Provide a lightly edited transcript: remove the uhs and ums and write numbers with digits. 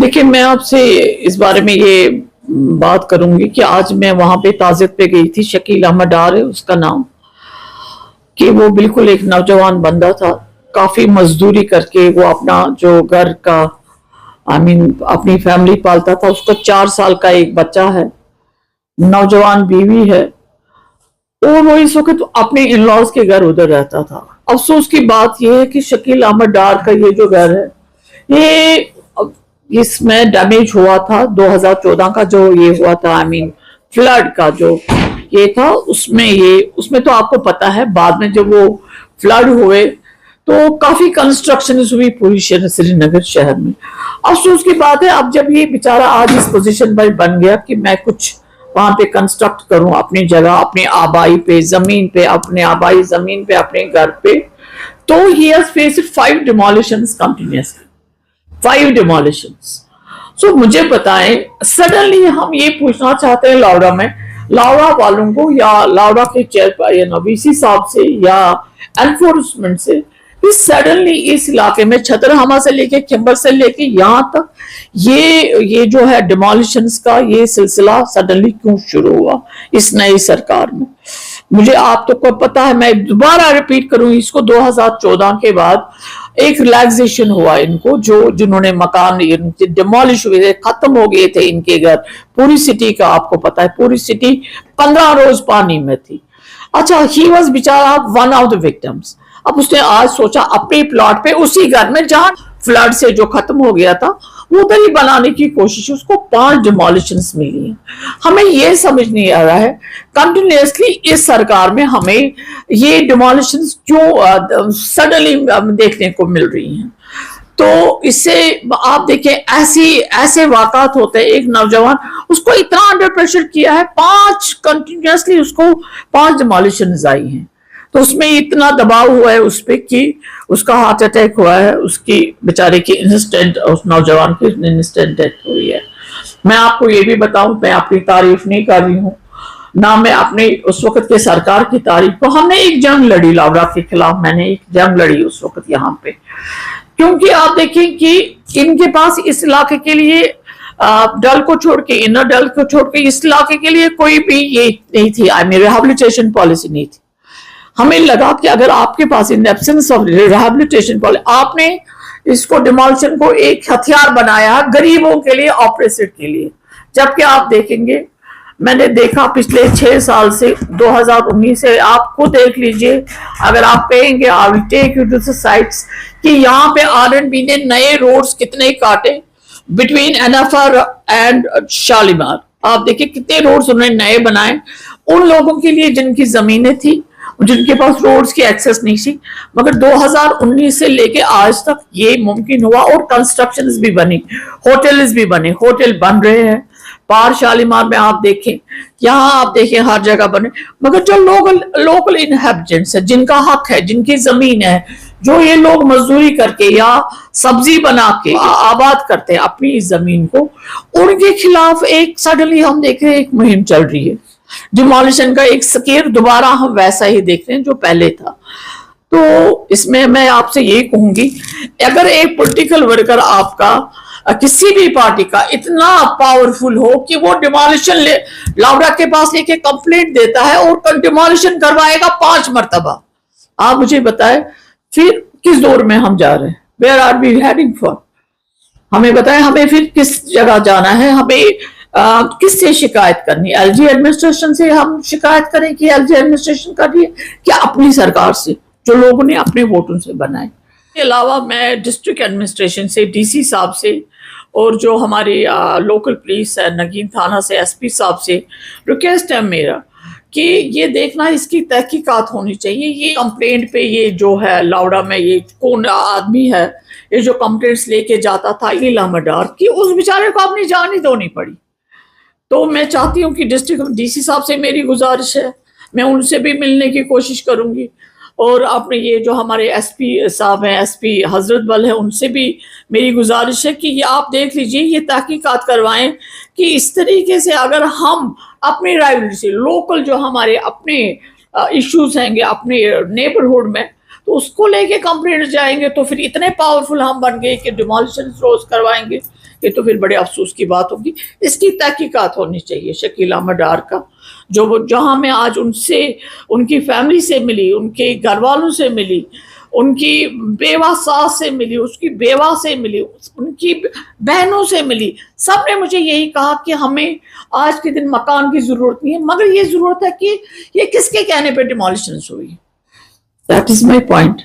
देखिए, मैं आपसे इस बारे में ये बात करूंगी कि आज मैं वहां पे ताजियत पे गई थी। शकील अहमद डार है उसका नाम, कि वो बिल्कुल एक नौजवान बंदा था, काफी मजदूरी करके वो अपना जो घर का अपनी फैमिली पालता था। उसका 4 साल का एक बच्चा है, नौजवान बीवी है, और वो इस वक्त अपने इन लॉज के घर उधर रहता था। अफसोस की बात यह है कि शकील अहमद डार का ये जो घर है, ये इसमें डैमेज हुआ था 2014 का जो ये हुआ था, फ्लड का जो ये था, उसमें तो आपको पता है बाद में जब वो फ्लड हुए तो काफी कंस्ट्रक्शन हुई पूरी श्रीनगर शहर में। अफसोस की बात है, अब जब ये बेचारा आज इस पोजीशन पर बन गया कि मैं कुछ वहां पे कंस्ट्रक्ट करूं अपनी जगह, अपने आबाई जमीन पे अपने घर पे, तो he has faced 5 demolitions continuously, 5 demolitions। So मुझे बताएं, सडनली हम ये पूछना चाहते हैं लावड़ा वालों को या लावड़ा के चेयर वीसी साहब से या एनफोर्समेंट से, सडनली इस इलाके में छतरहमा से लेके खिंबर से लेके यहाँ तक ये जो है डिमोलिशंस का ये सिलसिला सडनली क्यों शुरू हुआ इस नई सरकार में। मुझे आप तो को पता है, मैं दोबारा रिपीट करूंगी इसको, 2014 के बाद एक रिलैक्सेशन हुआ इनको, जिन्होंने मकान डिमोलिश हुए थे, खत्म हो गए थे इनके घर। पूरी सिटी का आपको पता है, पूरी सिटी 15 रोज पानी में थी। अच्छा, ही वाज बेचारा वन ऑफ द विक्टिम्स। अब उसने आज सोचा अपने प्लॉट पे उसी घर में जहां फ्लड से जो खत्म हो गया था वो उधर ही बनाने की कोशिश, उसको 5 डिमोलिशंस मिली हैं। हमें ये समझ नहीं आ रहा है कंटिन्यूसली इस सरकार में हमें ये डिमोलिशंस क्यों सडनली देखने को मिल रही हैं। तो इससे आप देखें ऐसे वाकयात होते हैं। एक नौजवान, उसको इतना अंडर प्रेशर किया है, 5 कंटिन्यूसली उसको 5 डिमोलिशंस आई हैं, तो उसमें इतना दबाव हुआ है उस पर कि उसका हार्ट अटैक हुआ है, उसकी बेचारे की इंस्टेंट, उस नौजवान की इंस्टेंट डेथ हुई है। मैं आपको ये भी बताऊं, मैं अपनी तारीफ नहीं कर रही हूँ ना मैं अपने उस वक्त के सरकार की तारीफ को। हमने एक जंग लड़ी लावड़ा के खिलाफ, मैंने एक जंग लड़ी उस वक्त यहाँ पे, क्योंकि आप देखें कि इनके पास इस इलाके के लिए डल को छोड़ के, इनर डल को छोड़ के इस इलाके के लिए कोई भी ये नहीं थी, रिहेबिलिटेशन पॉलिसी नहीं थी। हमें लगा कि अगर आपके पास in absence of rehabilitation policy, आपने इसको डिमोलिशन को एक हथियार बनाया गरीबों के लिए, ऑपरेशन के लिए। जबकि आप देखेंगे, मैंने देखा पिछले 6 साल से 2019 से, आप खुद देख लीजिए, अगर आप कहेंगे I will take you to the sites, कि यहाँ पे आरएनबी ने नए रोड्स कितने काटे बिटवीन एनएफआर एंड शालीमार। आप देखिए कितने रोड्स उन्होंने नए बनाए उन लोगों के लिए जिनकी जमीनें थी, जिनके पास रोड्स की एक्सेस नहीं थी। मगर 2019 से लेके आज तक ये मुमकिन हुआ, और कंस्ट्रक्शंस भी बनी, होटल्स भी बने, होटल बन रहे हैं पार शालीमार में। आप देखें, यहाँ आप देखें हर जगह बने। मगर जो लोकल इनहैबिटेंट्स है, जिनका हक है, जिनकी जमीन है, जो ये लोग मजदूरी करके या सब्जी बना के आबाद करते हैं अपनी इस जमीन को, उनके खिलाफ एक सडनली हम देख रहे हैं एक मुहिम चल रही है डिमोलिशन का, एक स्केर दोबारा हम वैसा ही देख रहे हैं जो पहले था। तो इसमें मैं आपसे यही कहूंगी, अगर एक पॉलिटिकल वर्कर आपका किसी भी पार्टी का इतना पावरफुल हो कि वो डिमोलिशन लावड़ा के पास लेके कंप्लेंट देता है और डिमोलिशन करवाएगा 5 मरतबा, आप मुझे बताएं फिर किस दौर में हम जा रहे हैं? Where are we heading for? हमें बताएं, हमें फिर किस जगह जाना है? हमें किससे शिकायत करनी? एलजी एडमिनिस्ट्रेशन से हम शिकायत करें कि एलजी एडमिनिस्ट्रेशन कर रही है, क्या अपनी सरकार से जो लोगों ने अपने वोटों से बनाए? इसके अलावा मैं डिस्ट्रिक्ट एडमिनिस्ट्रेशन से, डीसी साहब से, और जो हमारी लोकल पुलिस है नगीन थाना से, एसपी साहब से रिक्वेस्ट है मेरा कि ये देखना, इसकी तहकीकात होनी चाहिए। ये कंप्लेंट पे ये जो है लावड़ा में ये कौन आदमी है, ये जो कंप्लेंट्स लेके जाता था इलाहमद डार की, उस बेचारे को अपनी जान ही धोनी पड़ी। तो मैं चाहती हूँ कि डिस्ट्रिक्ट डीसी साहब से मेरी गुजारिश है, मैं उनसे भी मिलने की कोशिश करूंगी, और अपने ये जो हमारे एसपी साहब हैं, एसपी हजरत बल है, उनसे भी मेरी गुजारिश है कि ये आप देख लीजिए, ये तहकीकात करवाएं कि इस तरीके से अगर हम अपनी राइवलरी से लोकल जो हमारे अपने इश्यूज हैंगे अपने नेबरहुड में, तो उसको लेके कंप्लेंट जाएंगे, तो फिर इतने पावरफुल हम बन गए कि डिमोलिशन रोज करवाएंगे یہ تو پھر بڑے افسوس کی بات ہوگی. اس کی تحقیقات ہونی چاہیے شکیل احمد ڈار کا. جہاں میں آج ان سے، ان کی فیملی سے ملی، ان کے گھر والوں سے ملی، ان کی بیوہ ساس سے ملی، اس کی بیوہ سے ملی، ان کی بہنوں سے ملی، سب نے مجھے یہی کہا کہ ہمیں آج کے دن مکان کی ضرورت نہیں ہے، مگر یہ ضرورت ہے کہ یہ کس کے کہنے پہ ڈیمولیشنز ہوئی. That is my point.